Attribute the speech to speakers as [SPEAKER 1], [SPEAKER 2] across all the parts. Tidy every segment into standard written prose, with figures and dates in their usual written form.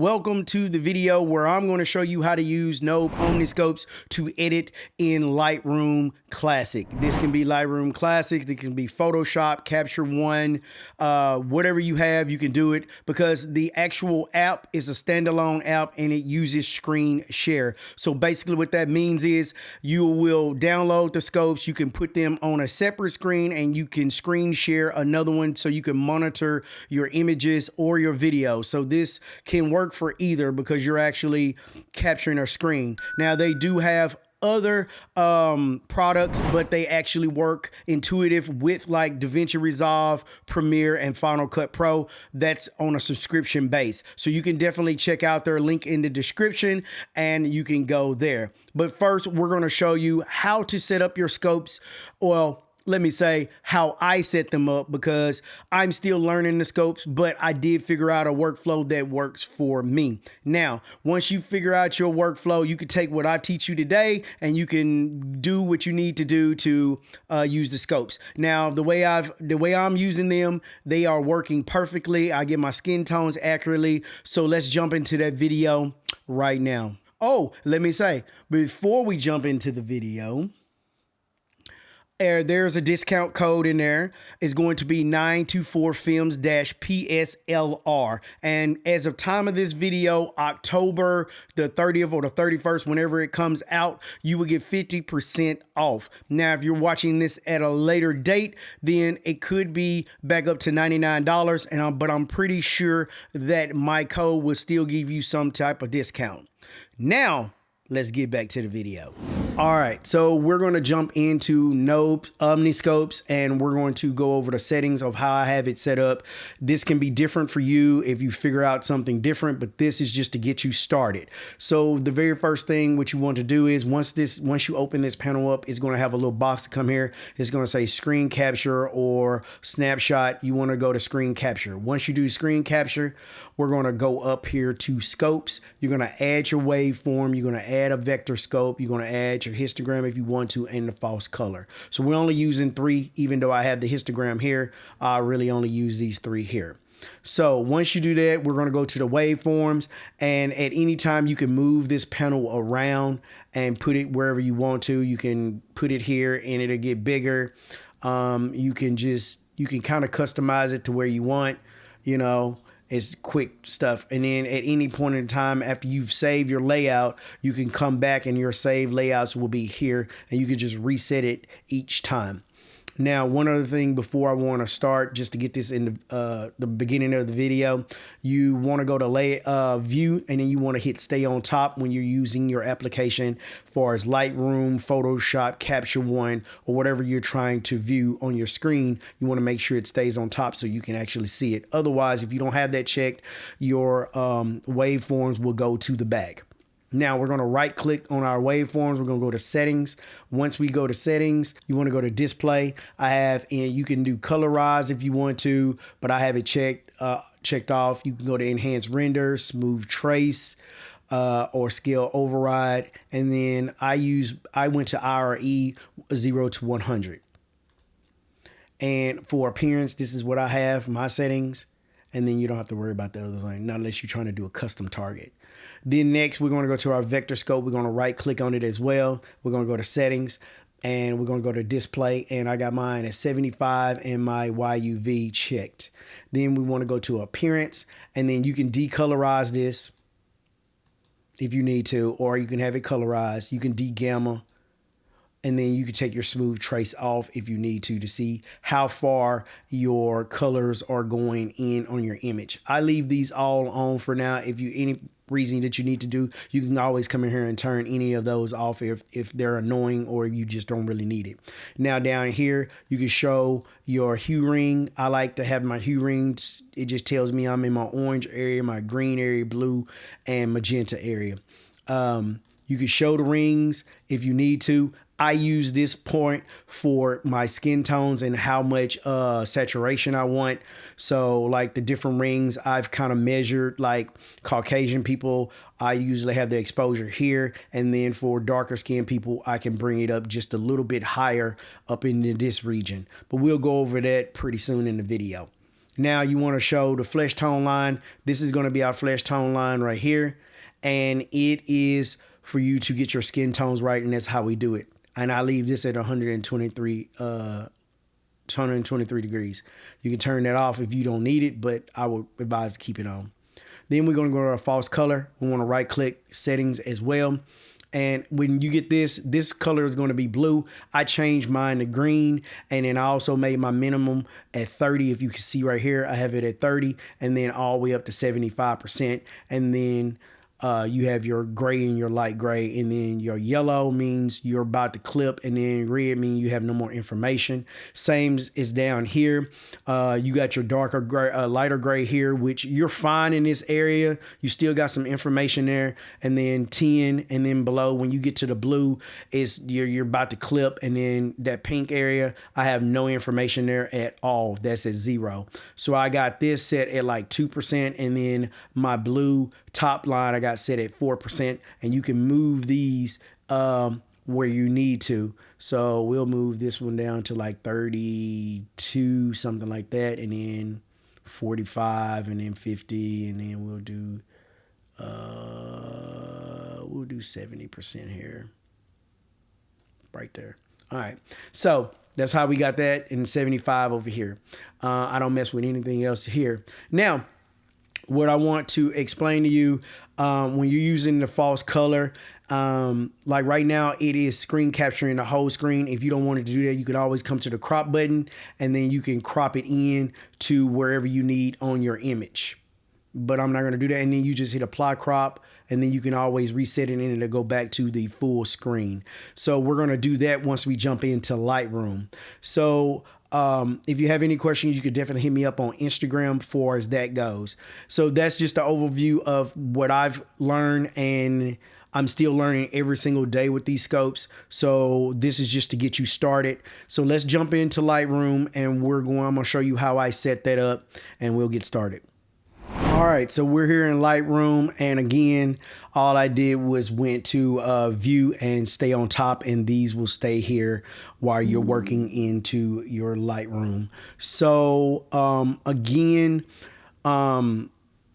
[SPEAKER 1] Welcome to the video where I'm going to show you how to use Nobe Omni Scopes to edit in Lightroom Classic. This can be Lightroom Classic, it can be Photoshop, Capture One, whatever you have, you can do it because the actual app is a standalone app and it uses screen share. So basically what that means is you will download the scopes, you can put them on a separate screen and you can screen share another one so you can monitor your images or your video. So this can work for either because you're actually capturing a screen. Now they do have other products, but they actually work intuitive with like DaVinci Resolve, Premiere, and Final Cut Pro. That's on a subscription base. So you can definitely check out their link in the description and you can go there. But first, we're going to show you how to set up your scopes. Well, let me say how I set them up because I'm still learning the scopes, but I did figure out a workflow that works for me. Now, once you figure out your workflow, you can take what I teach you today and you can do what you need to do to use the scopes. Now, the way I'm using them, they are working perfectly. I get my skin tones accurately. So let's jump into that video right now. Oh, let me say, before we jump into the video, there's a discount code in there. It's going to be 924films-PSLR. And as of time of this video, October the 30th or the 31st, whenever it comes out, you will get 50% off. Now, if you're watching this at a later date, then it could be back up to $99. But I'm pretty sure that my code will still give you some type of discount. Now, let's get back to the video. All right, so we're going to jump into Nobe Omni Scopes and we're going to go over the settings of how I have it set up. This can be different for you if you figure out something different, but this is just to get you started. So the very first thing what you want to do is once you open this panel up, it's going to have a little box to come here. It's going to say screen capture or snapshot. You want to go to screen capture. Once you do screen capture, we're going to go up here to scopes. You're going to add your waveform. You're going to add a vector scope. You're going to add your histogram if you want to, and the false color. So we're only using 3, even though I have the histogram here. I really only use these 3 here. So once you do that, we're going to go to the waveforms, and at any time you can move this panel around and put it wherever you want to. You can put it here and it'll get bigger. You can kind of customize it to where you want, you know. It's quick stuff. And then at any point in time after you've saved your layout, you can come back and your saved layouts will be here and you can just reset it each time. Now, one other thing before I want to start, just to get this in the beginning of the video, you want to go to view and then you want to hit stay on top when you're using your application as far as Lightroom, Photoshop, Capture One, or whatever you're trying to view on your screen. You want to make sure it stays on top so you can actually see it. Otherwise, if you don't have that checked, your waveforms will go to the back. Now we're going to right click on our waveforms. We're going to go to settings. Once we go to settings, you want to go to display. And you can do colorize if you want to, but I have it checked off. You can go to enhance render, smooth trace, or scale override. And then I went to IRE 0 to 100. And for appearance, this is what I have, my settings. And then you don't have to worry about the other thing, not unless you're trying to do a custom target. Then next, we're going to go to our vector scope. We're going to right click on it as well. We're going to go to settings and we're going to go to display. And I got mine at 75 and my YUV checked. Then we want to go to appearance and then you can decolorize this if you need to, or you can have it colorized. You can de-gamma. And then you can take your smooth trace off if you need to see how far your colors are going in on your image. I leave these all on for now. If you any reason that you need to do, you can always come in here and turn any of those off if they're annoying or if you just don't really need it. Now down here, you can show your hue ring. I like to have my hue rings. It just tells me I'm in my orange area, my green area, blue, and magenta area. You can show the rings if you need to. I use this point for my skin tones and how much saturation I want. So like the different rings I've kind of measured, like Caucasian people, I usually have the exposure here. And then for darker skin people, I can bring it up just a little bit higher up into this region. But we'll go over that pretty soon in the video. Now you want to show the flesh tone line. This is going to be our flesh tone line right here. And it is for you to get your skin tones right, and that's how we do it. And I leave this at 123 degrees. You can turn that off if you don't need it, but I would advise to keep it on. Then we're going to go to our false color. We want to right click settings as well. And when you get this color is going to be blue. I changed mine to green, and then I also made my minimum at 30. If you can see right here, I have it at 30, and then all the way up to 75%. And then you have your gray and your light gray, and then your yellow means you're about to clip, and then red means you have no more information. Same is down here. You got your darker gray, lighter gray here, which you're fine in this area. You still got some information there, and then 10, and then below when you get to the blue, is you're about to clip, and then that pink area, I have no information there at all. That's at 0. So I got this set at like 2%, and then my blue top line I got set at 4%, and you can move these where you need to. So we'll move this one down to like 32, something like that, and then 45, and then 50, and then we'll do 70% here, right there. All right, so that's how we got that, and 75 over here. I don't mess with anything else here. Now, what I want to explain to you, when you're using the false color, like right now it is screen capturing the whole screen. If you don't want to do that, you could always come to the crop button, and then you can crop it in to wherever you need on your image. But I'm not going to do that. And then you just hit apply crop, and then you can always reset it and it'll go back to the full screen. So we're going to do that once we jump into Lightroom. So if you have any questions, you could definitely hit me up on Instagram for as that goes. So that's just the overview of what I've learned, and I'm still learning every single day with these scopes. So this is just to get you started. So let's jump into Lightroom, and I'm going to show you how I set that up, and we'll get started. All right, so we're here in Lightroom, and again, all I did was went to view and stay on top, and these will stay here while you're working into your Lightroom. So again,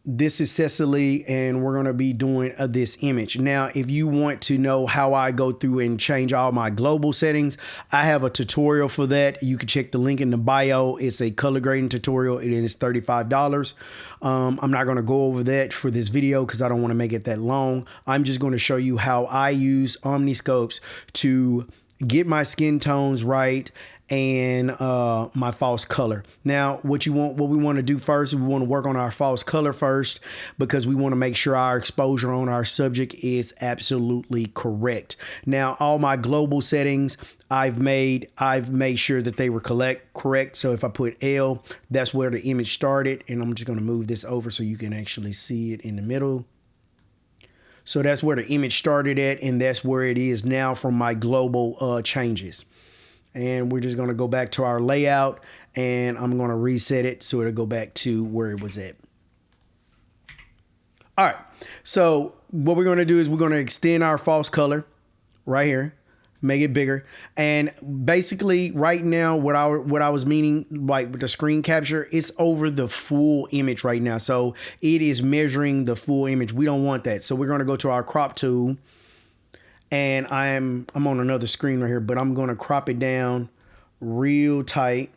[SPEAKER 1] this is Cecily, and we're going to be doing this image. Now, if you want to know how I go through and change all my global settings, I have a tutorial for that. You can check the link in the bio. It's a color grading tutorial. It is $35. I'm not going to go over that for this video because I don't want to make it that long. I'm just going to show you how I use Omni Scopes to get my skin tones right and my false color. Now, what we want to do first, we want to work on our false color first, because we want to make sure our exposure on our subject is absolutely correct. Now, all my global settings I've made sure that they were correct. So if I put L, that's where the image started, and I'm just going to move this over so you can actually see it in the middle. So that's where the image started at, and that's where it is now from my global changes. And we're just going to go back to our layout, and I'm going to reset it so it'll go back to where it was at. All right. So what we're going to do is we're going to extend our false color right here, make it bigger. And basically right now, what I was meaning, like with the screen capture, it's over the full image right now. So it is measuring the full image. We don't want that. So we're going to go to our crop tool. And I'm on another screen right here, but I'm going to crop it down real tight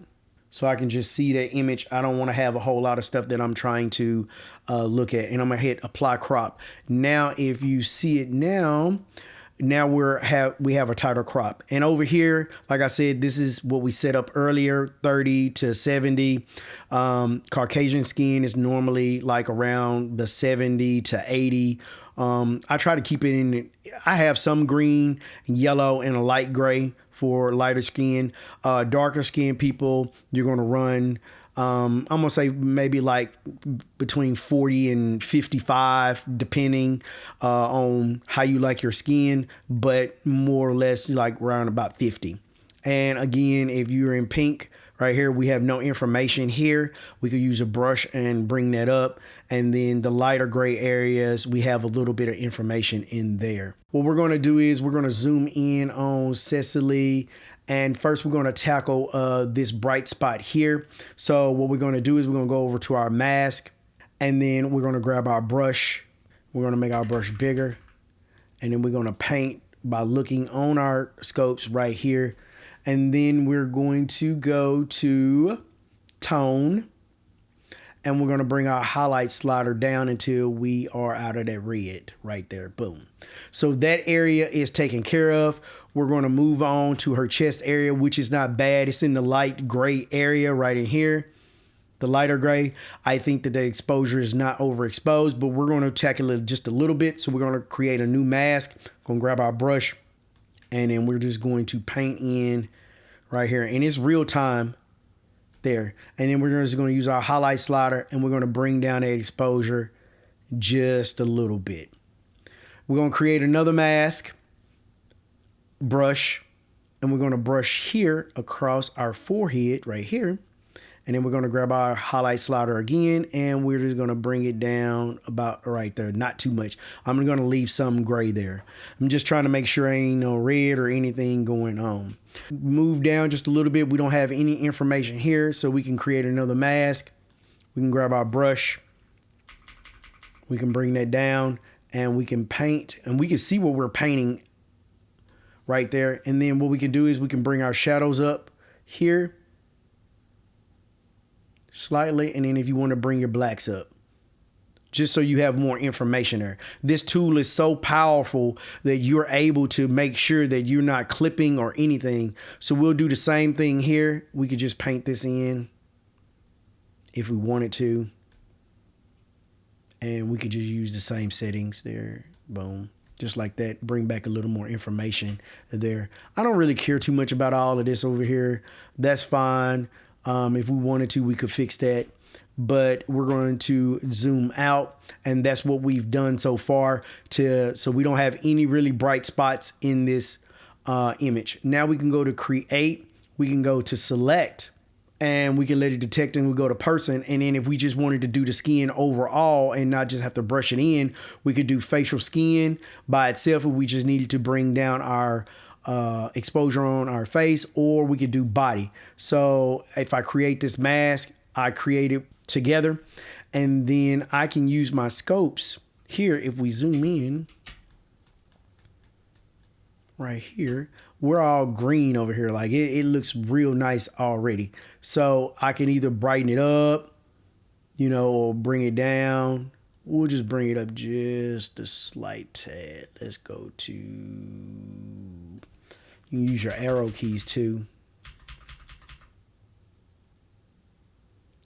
[SPEAKER 1] so I can just see that image. I don't want to have a whole lot of stuff that I'm trying to look at. And I'm going to hit apply crop. Now, if you see it now we have a tighter crop. And over here, like I said, this is what we set up earlier, 30 to 70. Caucasian skin is normally like around the 70 to 80. I try to keep it in. I have some green, yellow, and a light gray for lighter skin. Darker skin people, you're going to run, I'm going to say maybe like between 40 and 55, depending on how you like your skin, but more or less like around about 50. And again, if you're in pink, right here, we have no information here. We could use a brush and bring that up. And then the lighter gray areas, we have a little bit of information in there. What we're going to do is we're going to zoom in on Cecily, And first we're going to tackle this bright spot here. So what we're going to do is we're going to go over to our mask, and then we're going to grab our brush. We're going to make our brush bigger, and then we're going to paint by looking on our scopes right here. And then we're going to go to tone, and we're going to bring our highlight slider down until we are out of that red right there. Boom. So that area is taken care of. We're going to move on to her chest area, which is not bad. It's in the light gray area right in here, the lighter gray. I think that the exposure is not overexposed, but we're going to tackle it just a little bit. So we're going to create a new mask. Going to grab our brush, and then we're just going to paint in right here. And it's real time there. And then we're just going to use our highlight slider, and we're going to bring down that exposure just a little bit. We're going to create another mask, brush, and we're going to brush here across our forehead right here. And then we're going to grab our highlight slider again, and we're just going to bring it down about right there. Not too much. I'm going to leave some gray there. I'm just trying to make sure ain't no red or anything going on. Move down just a little bit. We don't have any information here, so we can create another mask. We can grab our brush. We can bring that down, and we can paint, and we can see what we're painting right there. And then what we can do is we can bring our shadows up here slightly, and then if you want to bring your blacks up, just so you have more information there. This tool is so powerful that you're able to make sure that you're not clipping or anything. So we'll do the same thing here. We could just paint this in if we wanted to, and we could just use the same settings there. Boom. Just like that. Bring back a little more information there. I don't really care too much about all of this over here. That's fine. If we wanted to, we could fix that. But we're going to zoom out, and that's what we've done so far so we don't have any really bright spots in this image. Now we can go to create, we can go to select, and we can let it detect, and we go to person. And then if we just wanted to do the skin overall and not just have to brush it in, we could do facial skin by itself if we just needed to bring down our exposure on our face, or we could do body. So if I create this mask, I create it together, and then I can use my scopes here. If we zoom in right here, we're all green over here. Like it looks real nice already. So I can either brighten it up, you know, or bring it down. We'll just bring it up just a slight tad. Let's go to, you can use your arrow keys too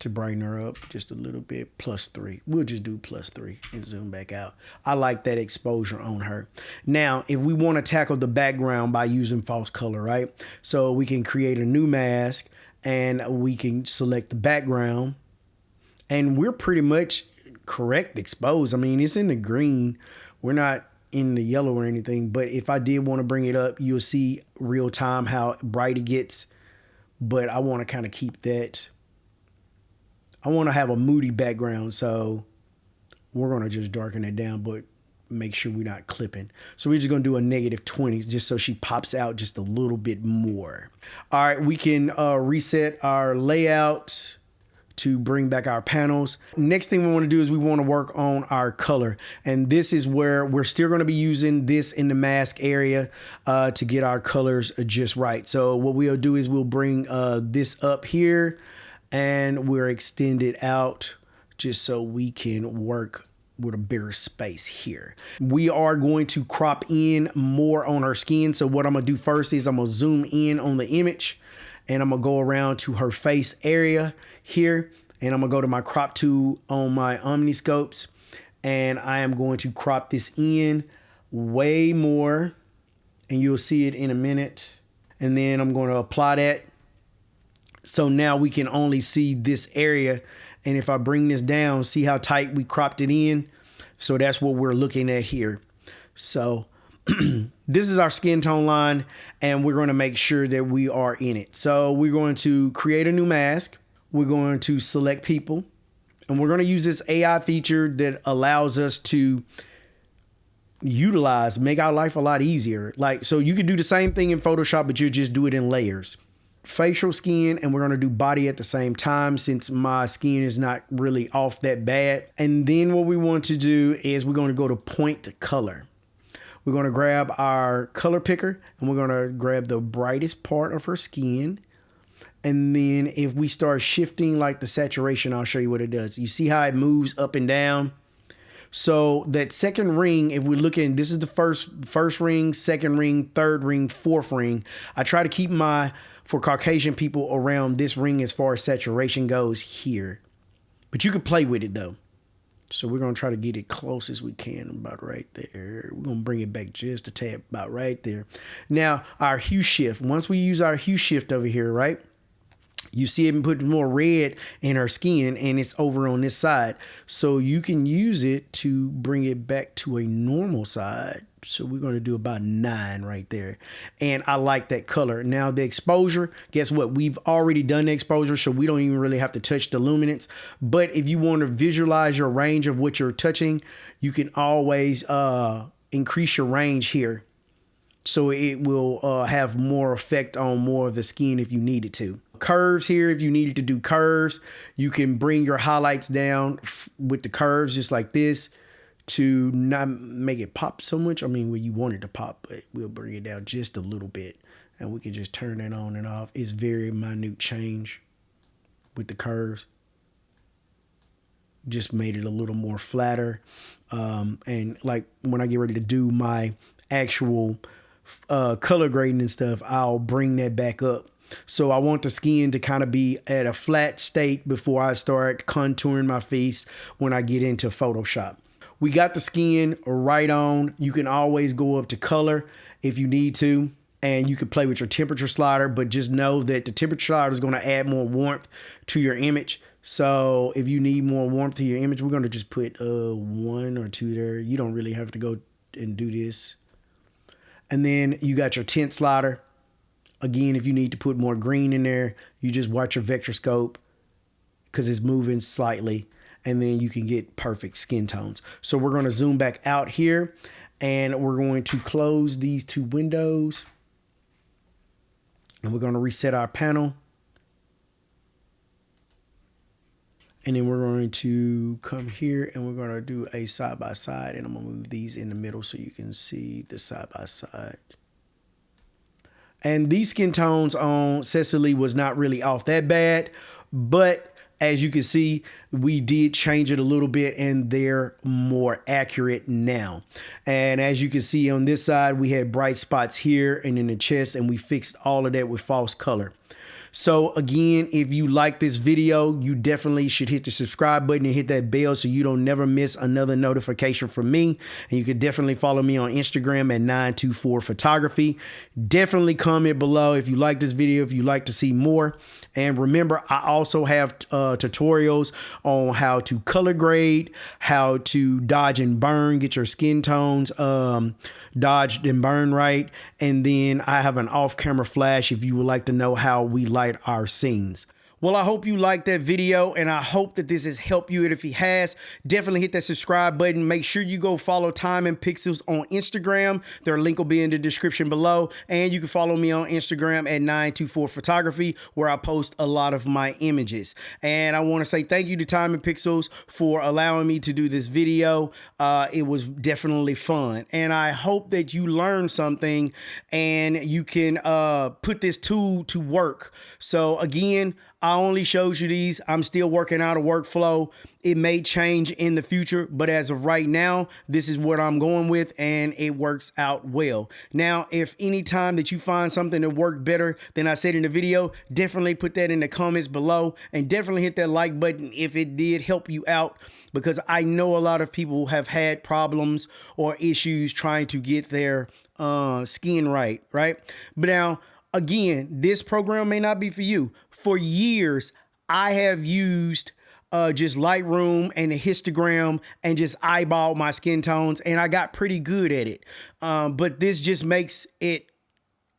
[SPEAKER 1] to brighten her up just a little bit. +3. We'll just do +3 and zoom back out. I like that exposure on her. Now, if we want to tackle the background by using false color, right? So we can create a new mask, and we can select the background, and we're pretty much correct exposed. I mean, it's in the green. We're not in the yellow or anything, but if I did want to bring it up, you'll see real time how bright it gets. But I want to kind of keep that. I want to have a moody background, so we're going to just darken it down, but make sure we're not clipping. So we're just going to do a -20 just so she pops out just a little bit more. All right, we can reset our layout to bring back our panels. Next thing we want to do is we want to work on our color. And this is where we're still going to be using this in the mask area to get our colors just right. So what we'll do is we'll bring this up here, and we're extended out just so we can work with a bigger space here. We are going to crop in more on her skin. So what I'm gonna do first is I'm gonna zoom in on the image, and I'm gonna go around to her face area here, and I'm gonna go to my crop tool on my Omni Scopes, and I am going to crop this in way more, and you'll see it in a minute. And then I'm going to apply that. So now we can only see this area. And if I bring this down, see how tight we cropped it in? So that's what we're looking at here. So this is our skin tone line, and we're going to make sure that we are in it. So we're going to create a new mask. We're going to select people, and we're going to use this AI feature that allows us to utilize, make our life a lot easier. Like, so you can do the same thing in Photoshop, but you just do it in layers. Facial skin, and we're going to do body at the same time since my skin is not really off that bad. And then what we want to do is we're going to go to point to color. We're going to grab our color picker and we're going to grab the brightest part of her skin. And then if we start shifting like the saturation, I'll show you what it does. You see how it moves up and down? So that second ring, if we're looking, this is the first ring, second ring, third ring, fourth ring. I try to keep for Caucasian people around this ring as far as saturation goes here. But you can play with it though. So we're going to try to get it close as we can, about right there. We're going to bring it back just a tad, about right there. Now, our hue shift. Once we use our hue shift over here, right? You see it put more red in her skin, and it's over on this side. So you can use it to bring it back to a normal side. So we're going to do about 9 right there. And I like that color. Now the exposure, guess what? We've already done the exposure, so we don't even really have to touch the luminance. But if you want to visualize your range of what you're touching, you can always increase your range here. So it will have more effect on more of the skin if you needed to. Curves here, if you needed to do curves, you can bring your highlights down with the curves just like this to not make it pop so much. I mean, when you want it to pop, but we'll bring it down just a little bit and we can just turn it on and off. It's very minute change with the curves. Just made it a little more flatter. And like when I get ready to do my actual color grading and stuff, I'll bring that back up. So I want the skin to kind of be at a flat state before I start contouring my face when I get into Photoshop. We got the skin right on. You can always go up to color if you need to, and you can play with your temperature slider, but just know that the temperature slider is going to add more warmth to your image. So if you need more warmth to your image, we're going to just put 1 or 2 there. You don't really have to go and do this. And then you got your tint slider. Again, if you need to put more green in there, you just watch your vector scope because it's moving slightly, and then you can get perfect skin tones. So we're going to zoom back out here, and we're going to close these 2 windows, and we're going to reset our panel. And then we're going to come here and we're going to do a side by side, and I'm going to move these in the middle so you can see the side by side. And these skin tones on Cecily was not really off that bad, but as you can see, we did change it a little bit and they're more accurate now. And as you can see on this side, we had bright spots here and in the chest, and we fixed all of that with false color. So again, if you like this video, you definitely should hit the subscribe button and hit that bell so you don't never miss another notification from me. And you can definitely follow me on Instagram at 924 Photography. Definitely comment below if you like this video, if you like to see more. And remember, I also have tutorials on how to color grade, how to dodge and burn, get your skin tones dodged and burned right. And then I have an off-camera flash if you would like to know how we light our scenes. Well, I hope you liked that video, and I hope that this has helped you. And if it has, definitely hit that subscribe button. Make sure you go follow Time and Pixels on Instagram. Their link will be in the description below. And you can follow me on Instagram at 924 Photography, where I post a lot of my images. And I want to say thank you to Time and Pixels for allowing me to do this video. It was definitely fun. And I hope that you learned something and you can put this tool to work. So again, I only showed you these. I'm still working out a workflow. It may change in the future, but as of right now, this is what I'm going with, and it works out well. Now, if any time that you find something that worked better than I said in the video, definitely put that in the comments below, and definitely hit that like button if it did help you out, because I know a lot of people have had problems or issues trying to get their skin right? But now, again, this program may not be for you. For years, I have used just Lightroom and a histogram and just eyeball my skin tones, and I got pretty good at it. But this just makes it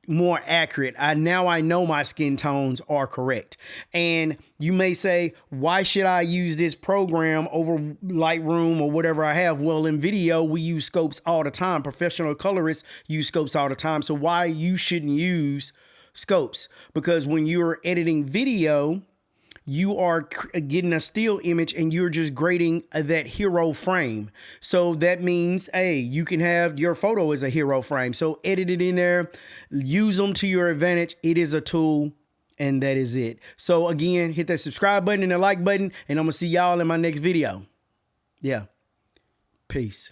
[SPEAKER 1] more accurate. Now I know my skin tones are correct. And you may say, why should I use this program over Lightroom or whatever I have? Well, in video, we use scopes all the time. Professional colorists use scopes all the time. So why you shouldn't use scopes? Because when you're editing video, you are getting a still image and you're just grading that hero frame. So that means, hey, you can have your photo as a hero frame. So edit it in there, use them to your advantage. It is a tool, and that is it. So again, hit that subscribe button and the like button, and I'm gonna see y'all in my next video. Yeah, peace.